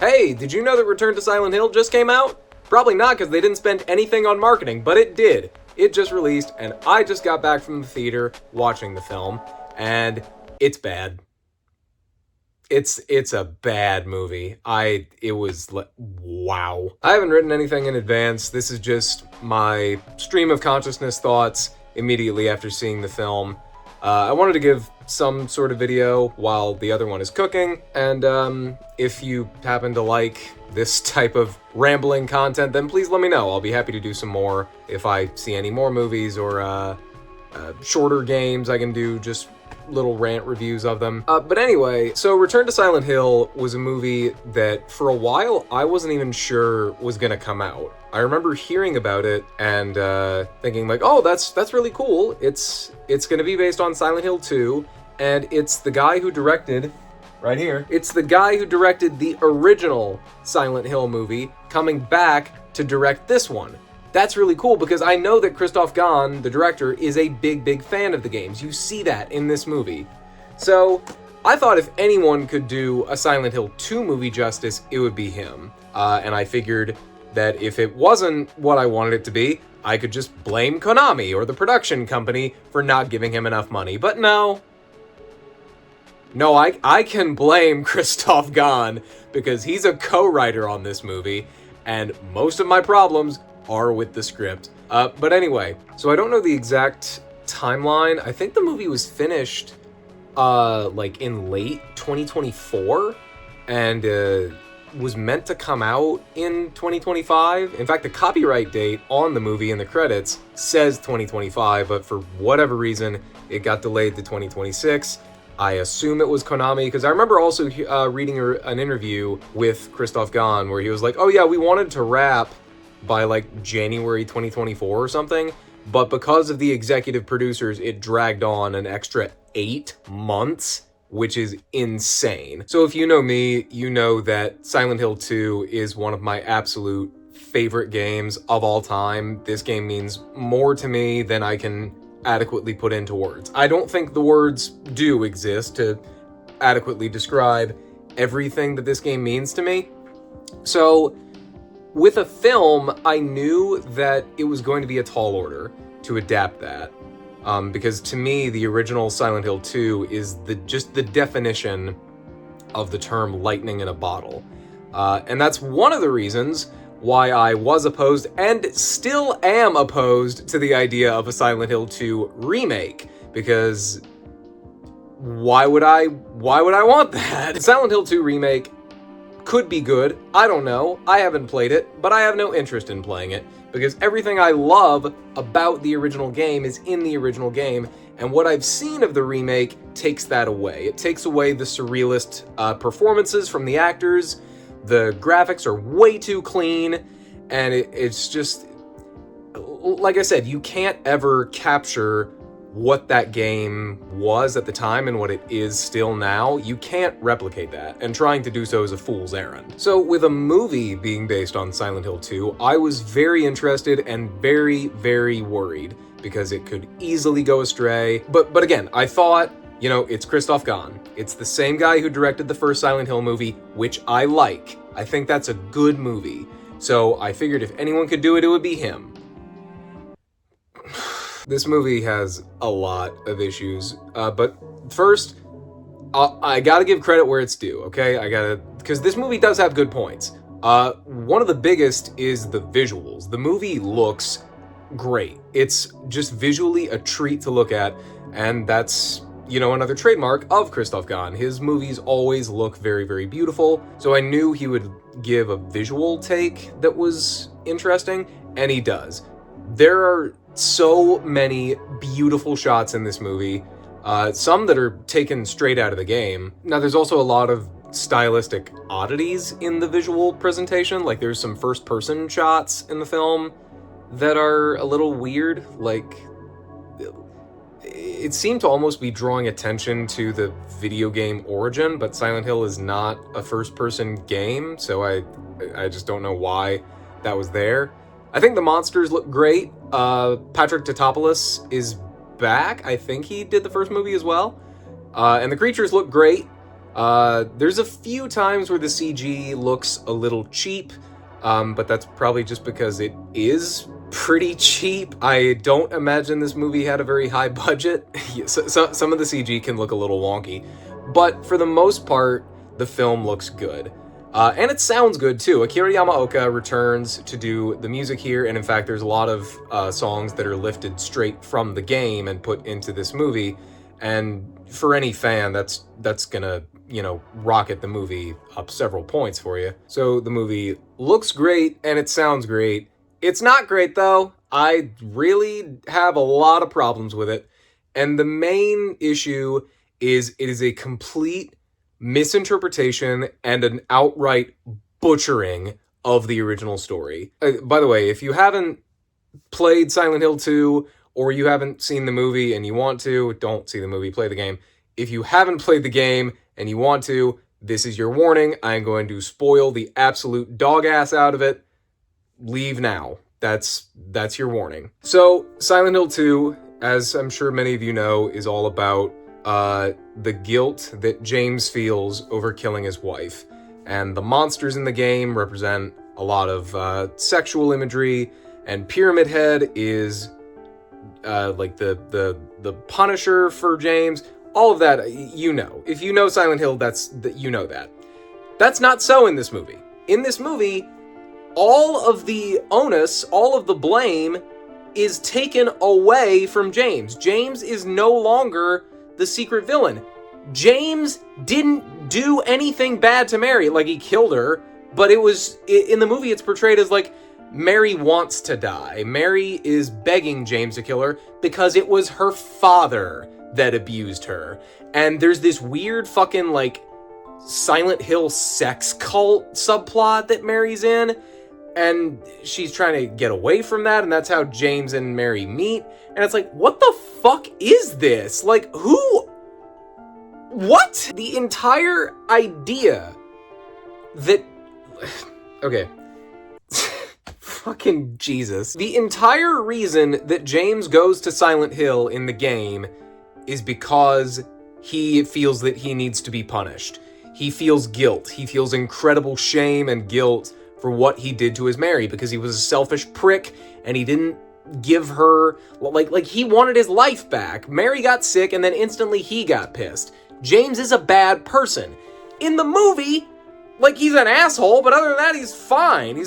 Hey, did you know that Return to Silent Hill just came out? Probably not because they didn't spend anything on marketing, but it did. It just released, and I just got back from the theater watching the film, and it's bad. It's a bad movie. It was like, wow. I haven't written anything in advance. This is just my stream of consciousness thoughts immediately after seeing the film. I wanted to give some sort of video while the other one is cooking, and if you happen to like this type of rambling content, then please let me know. I'll be happy to do some more if I see any more movies or shorter games. I can do just little rant reviews of them. But anyway, so Return to Silent Hill was a movie that for a while I wasn't even sure was gonna come out. I remember hearing about it and thinking like, oh, that's really cool. It's gonna be based on Silent Hill 2, and it's the guy who directed, right here, it's the guy who directed the original Silent Hill movie coming back to direct this one. That's really cool because I know that Christoph Gahn, the director, is a big fan of the games. You see that in this movie. So I thought if anyone could do a Silent Hill 2 movie justice, it would be him. And I figured that if it wasn't what I wanted it to be, I could just blame Konami or the production company for not giving him enough money. But no, I can blame Christoph Gahn because he's a co-writer on this movie, and most of my problems are with the script. But anyway, so I don't know the exact timeline. I think the movie was finished like in late 2024 and was meant to come out in 2025. In fact, the copyright date on the movie in the credits says 2025, but for whatever reason, it got delayed to 2026. I assume it was Konami, because I remember also reading an interview with Christoph Gahn where he was like, oh yeah, we wanted to wrap by like January 2024 or something, but because of the executive producers, it dragged on an extra 8 months, which is insane. So if you know me, you know that Silent Hill 2 is one of my absolute favorite games of all time. This game means more to me than I can adequately put into words. I don't think the words do exist to adequately describe everything that this game means to me. So with a film, I knew that it was going to be a tall order to adapt that, because to me, the original Silent Hill 2 is just the definition of the term lightning in a bottle. And that's one of the reasons why I was opposed and still am opposed to the idea of a Silent Hill 2 remake, because why would I want that? Silent Hill 2 remake could be good. I don't know. I haven't played it, but I have no interest in playing it because everything I love about the original game is in the original game, and what I've seen of the remake takes that away. It takes away the surrealist performances from the actors. The graphics are way too clean, and it's just, like I said, you can't ever capture what that game was at the time and what it is still now. You can't replicate that, and trying to do so is a fool's errand. So with a movie being based on Silent Hill 2, I was very interested and very worried because it could easily go astray. But again, I thought, you know, it's Christoph Gahn. It's the same guy who directed the first Silent Hill movie, which I like. I think that's a good movie. So I figured if anyone could do it, it would be him. This movie has a lot of issues, but first, I gotta give credit where it's due, okay? Because this movie does have good points. One of the biggest is the visuals. The movie looks great. It's just visually a treat to look at, and that's, you know, another trademark of Christoph Gahn. His movies always look very beautiful, so I knew he would give a visual take that was interesting, and he does. There are so many beautiful shots in this movie, some that are taken straight out of the game. Now, there's also a lot of stylistic oddities in the visual presentation, like there's some first-person shots in the film that are a little weird, like it seemed to almost be drawing attention to the video game origin, but Silent Hill is not a first-person game, so I just don't know why that was there. I think the monsters look great. Patrick Tatopoulos is back. I think he did the first movie as well. And the creatures look great. There's a few times where the CG looks a little cheap, but that's probably just because it is pretty cheap. I don't imagine this movie had a very high budget. Some of the CG can look a little wonky, but for the most part, the film looks good. And it sounds good too. Akira Yamaoka returns to do the music here, and in fact, there's a lot of songs that are lifted straight from the game and put into this movie. And for any fan, that's gonna, rocket the movie up several points for you. So the movie looks great and it sounds great. It's not great though. I really have a lot of problems with it. And the main issue is it is a complete misinterpretation and an outright butchering of the original story. By the way, if you haven't played Silent Hill 2 or you haven't seen the movie and you want to, don't see the movie, play the game. If you haven't played the game and you want to, this is your warning. I'm going to spoil the absolute dog ass out of it. Leave now. That's your warning. So, Silent Hill 2, as I'm sure many of you know, is all about the guilt that James feels over killing his wife. And the monsters in the game represent a lot of sexual imagery, and Pyramid Head is like the Punisher for James. All of that, you know. If you know Silent Hill, you know that. That's not so in this movie. In this movie, all of the onus, all of the blame is taken away from James. James is no longer the secret villain. James didn't do anything bad to Mary. Like, he killed her, but in the movie it's portrayed as like Mary wants to die. Mary is begging James to kill her because it was her father that abused her. And there's this weird fucking like Silent Hill sex cult subplot that Mary's in, and she's trying to get away from that, and that's how James and Mary meet. And it's like, what the fuck is this? Like, what? The entire idea that... Okay. Fucking Jesus. The entire reason that James goes to Silent Hill in the game is because he feels that he needs to be punished. He feels guilt. He feels incredible shame and guilt for what he did to his Mary, because he was a selfish prick and he didn't give her, like he wanted his life back. Mary got sick and then instantly he got pissed. James is a bad person. In the movie, like, he's an asshole, but other than that, he's fine.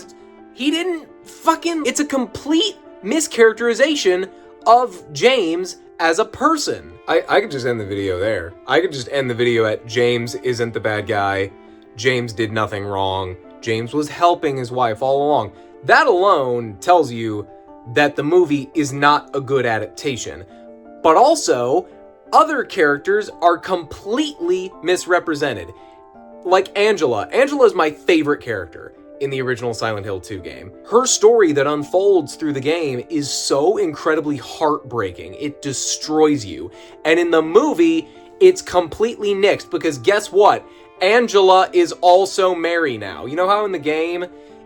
It's a complete mischaracterization of James as a person. I could just end the video there. I could just end the video at James isn't the bad guy. James did nothing wrong. James was helping his wife all along. That alone tells you that the movie is not a good adaptation. But also, other characters are completely misrepresented. Like Angela. Angela is my favorite character in the original Silent Hill 2 game. Her story that unfolds through the game is so incredibly heartbreaking. It destroys you. And in the movie, it's completely nixed, because guess what? Angela is also Mary now. You know how in the game,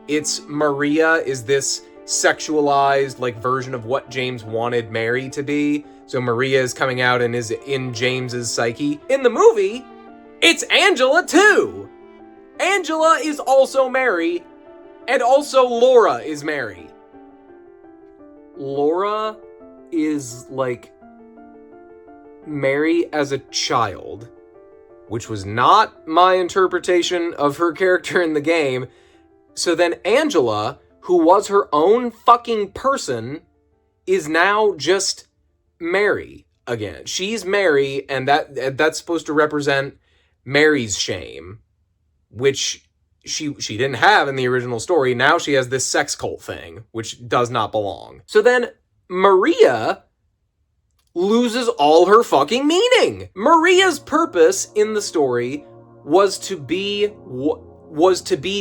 it's Maria is this sexualized, like, version of what James wanted Mary to be? So Maria is coming out and is in James's psyche. In the movie, it's Angela too! Angela is also Mary, and also Laura is Mary. Laura is, like, Mary as a child, which was not my interpretation of her character in the game. So then Angela, who was her own fucking person, is now just Mary again. She's Mary, and that's supposed to represent Mary's shame, which she didn't have in the original story. Now she has this sex cult thing, which does not belong. So then Maria loses all her fucking meaning. Maria's purpose in the story was to be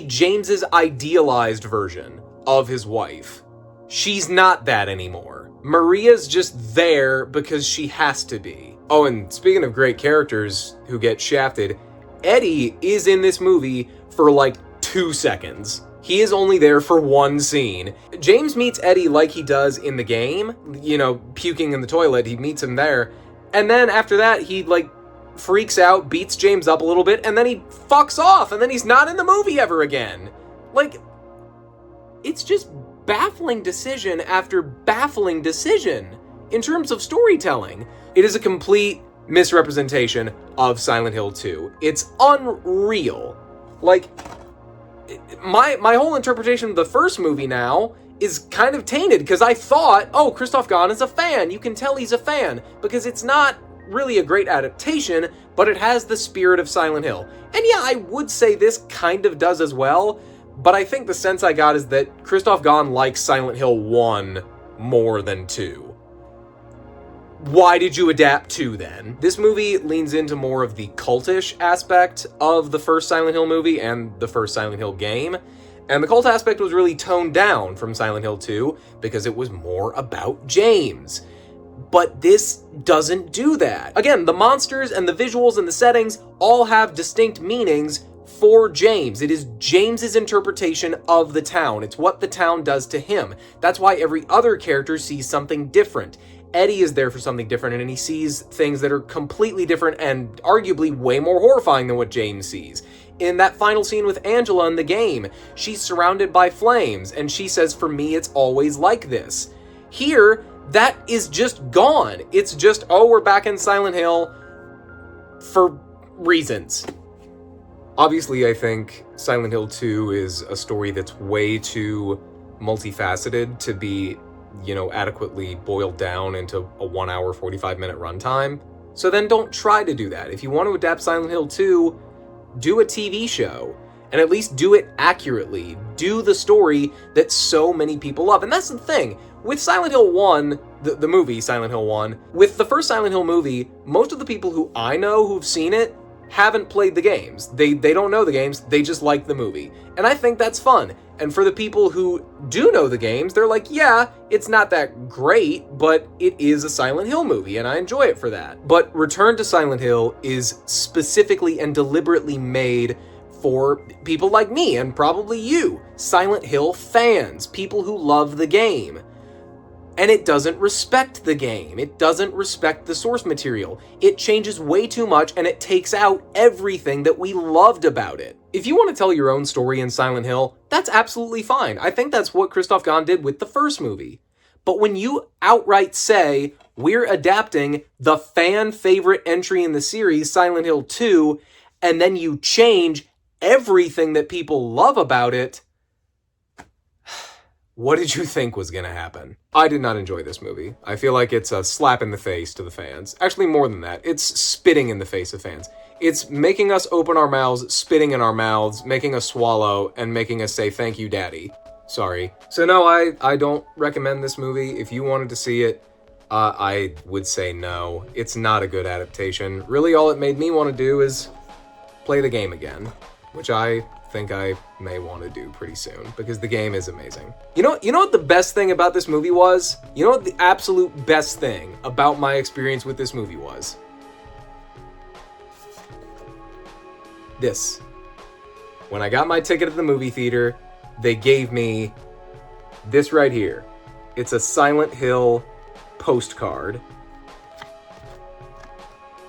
James's idealized version of his wife. She's not that anymore. Maria's just there because she has to be. Oh, and speaking of great characters who get shafted, Eddie is in this movie for like 2 seconds. He is only there for one scene. James meets Eddie like he does in the game, puking in the toilet. He meets him there. And then after that, he, like, freaks out, beats James up a little bit, and then he fucks off, and then he's not in the movie ever again. Like, it's just baffling decision after baffling decision in terms of storytelling. It is a complete misrepresentation of Silent Hill 2. It's unreal. Like, my whole interpretation of the first movie now is kind of tainted, because I thought, oh, Christoph Gans is a fan. You can tell he's a fan, because it's not really a great adaptation, but it has the spirit of Silent Hill. And yeah, I would say this kind of does as well, but I think the sense I got is that Christoph Gans likes Silent Hill 1 more than 2. Why did you adapt 2 then? This movie leans into more of the cultish aspect of the first Silent Hill movie and the first Silent Hill game, and the cult aspect was really toned down from Silent Hill 2 because it was more about James. But this doesn't do that. Again, the monsters and the visuals and the settings all have distinct meanings for James. It is James's interpretation of the town. It's what the town does to him. That's why every other character sees something different. Eddie is there for something different, and he sees things that are completely different and arguably way more horrifying than what James sees. In that final scene with Angela in the game, she's surrounded by flames, and she says, "For me, it's always like this." Here, that is just gone. It's just, oh, we're back in Silent Hill for reasons. Obviously, I think Silent Hill 2 is a story that's way too multifaceted to be, adequately boiled down into a 1 hour, 45-minute runtime. So then don't try to do that. If you want to adapt Silent Hill 2, do a TV show. And at least do it accurately. Do the story that so many people love. And that's the thing. With Silent Hill 1, the movie Silent Hill 1, with the first Silent Hill movie, most of the people who I know who've seen it haven't played the games. They don't know the games, they just like the movie. And I think that's fun. And for the people who do know the games, they're like, yeah, it's not that great, but it is a Silent Hill movie, and I enjoy it for that. But Return to Silent Hill is specifically and deliberately made for people like me, and probably you, Silent Hill fans, people who love the game. And it doesn't respect the game. It doesn't respect the source material. It changes way too much, and it takes out everything that we loved about it. If you want to tell your own story in Silent Hill, that's absolutely fine. I think that's what Christoph Gans did with the first movie. But when you outright say, we're adapting the fan favorite entry in the series, Silent Hill 2, and then you change everything that people love about it, what did you think was going to happen? I did not enjoy this movie. I feel like it's a slap in the face to the fans. Actually, more than that. It's spitting in the face of fans. It's making us open our mouths, spitting in our mouths, making us swallow, and making us say, thank you, Daddy. Sorry. So no, I don't recommend this movie. If you wanted to see it, I would say no. It's not a good adaptation. Really, all it made me want to do is play the game again, which I think I may want to do pretty soon, because the game is amazing. You know what the best thing about this movie was? You know what the absolute best thing about my experience with this movie was? This. When I got my ticket at the movie theater, they gave me this right here. It's a Silent Hill postcard.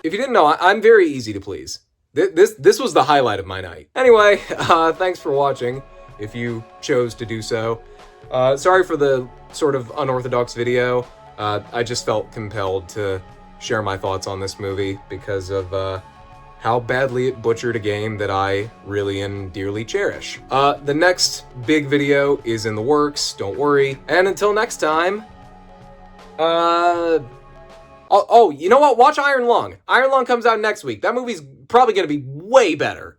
If you didn't know, I'm very easy to please. This was the highlight of my night. Anyway, thanks for watching, if you chose to do so. Sorry for the sort of unorthodox video. I just felt compelled to share my thoughts on this movie because of how badly it butchered a game that I really and dearly cherish. The next big video is in the works, don't worry. And until next time, oh, you know what? Watch Iron Lung. Iron Lung comes out next week. That movie's probably gonna be way better.